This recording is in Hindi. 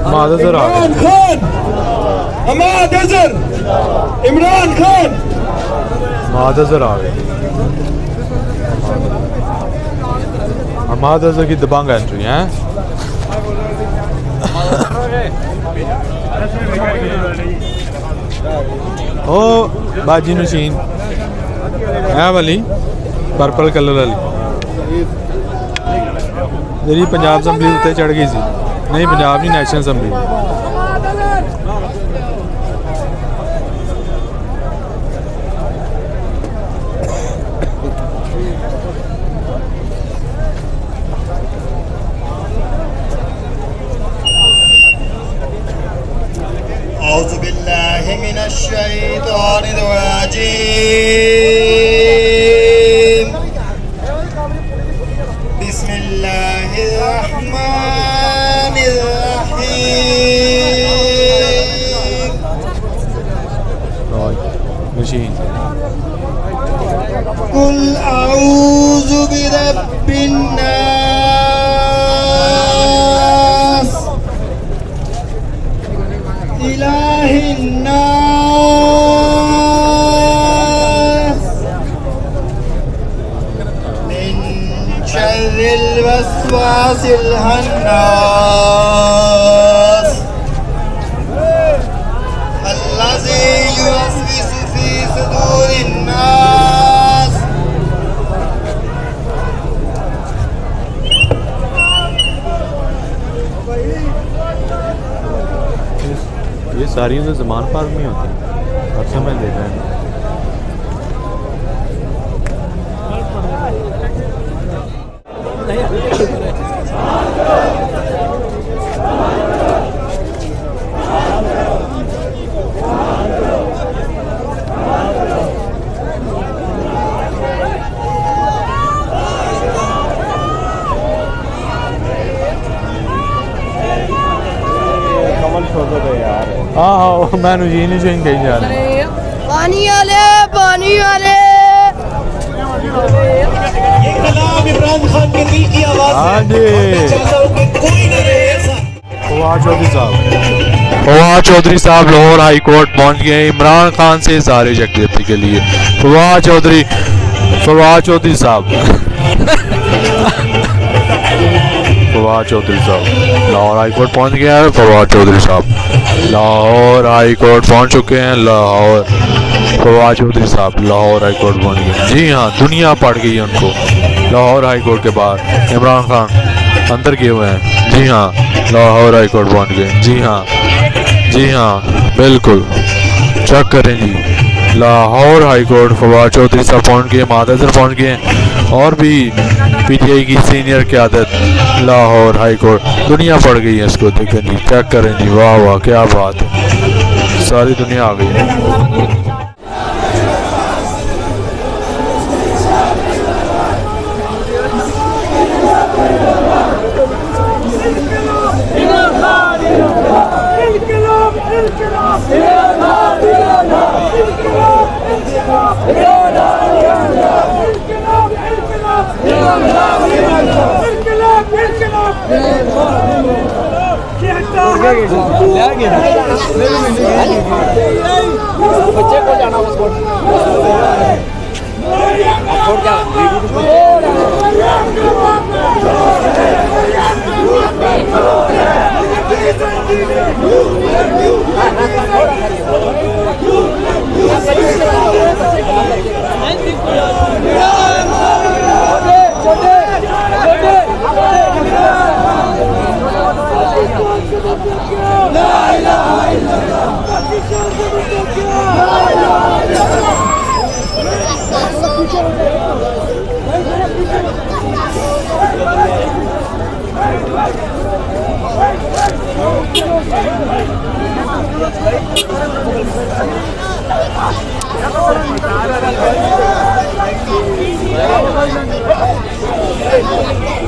हमाद अजहर आ गए। हमाद अजहर, इमरान खान, हमाद अजहर आ गए। हमाद अजहर की दबंग एंट्री है। ओ बाजी नशीन है वाली पर्पल कलर वाली जी पंजाब असैम्बली उत्ते चढ़ गई सी। नहीं पंजाब नहीं, नैशनल असैम्बली। औज़ु बिल्लाहि मिनश शैतानिर रजीम। बिस्मिल्लाहिर रहमानिर रहीम। मशीन कुल औज़ु बिरब्बिन नास इलाहिन नास मिन शर्रिल वस्वासिल खन्नास अल्लज़ी युवस्विसु फी सुदूरिन नास। ये सारी तो ज़मान पार्क में होती है, हर समय देख रहे हैं। हाँ हाँ मैं नजीन ही कहीं जा रहा हूँ। पानी वाले पानी वाले ये कलाम इमरान खान के दिल की आवाज़ है। हाँ जी कोई न रहे ऐसा। फवाद चौधरी साहब लाहौर हाई कोर्ट पहुंच गए इमरान खान से इज़हार यकजहती के लिए। फवाद चौधरी साहब फवाद चौधरी साहब लाहौर हाई कोर्ट पहुंच गया है। फवाद चौधरी साहब लाहौर हाई कोर्ट पहुंच चुके हैं। लाहौर फवाद चौधरी साहब लाहौर हाई कोर्ट पहुंच गए। जी हाँ, दुनिया पड़ गई है उनको। लाहौर हाई कोर्ट के बाहर इमरान खान अंदर किए हुए हैं। जी हाँ, लाहौर हाई कोर्ट पहुंच गए। जी हाँ बिल्कुल चेक करें जी। लाहौर हाई कोर्ट फवाद चौधरी साहब पहुंच गए, हमाद अजहर पहुंच गए और भी पीटीआई की सीनियर क़यादत लाहौर हाई कोर्ट। दुनिया पड़ गई है इसको, देखें जी, चेक करें जी। वाह वाह क्या बात है, सारी दुनिया आ गई है। बच्चे को जाना उसको Hey!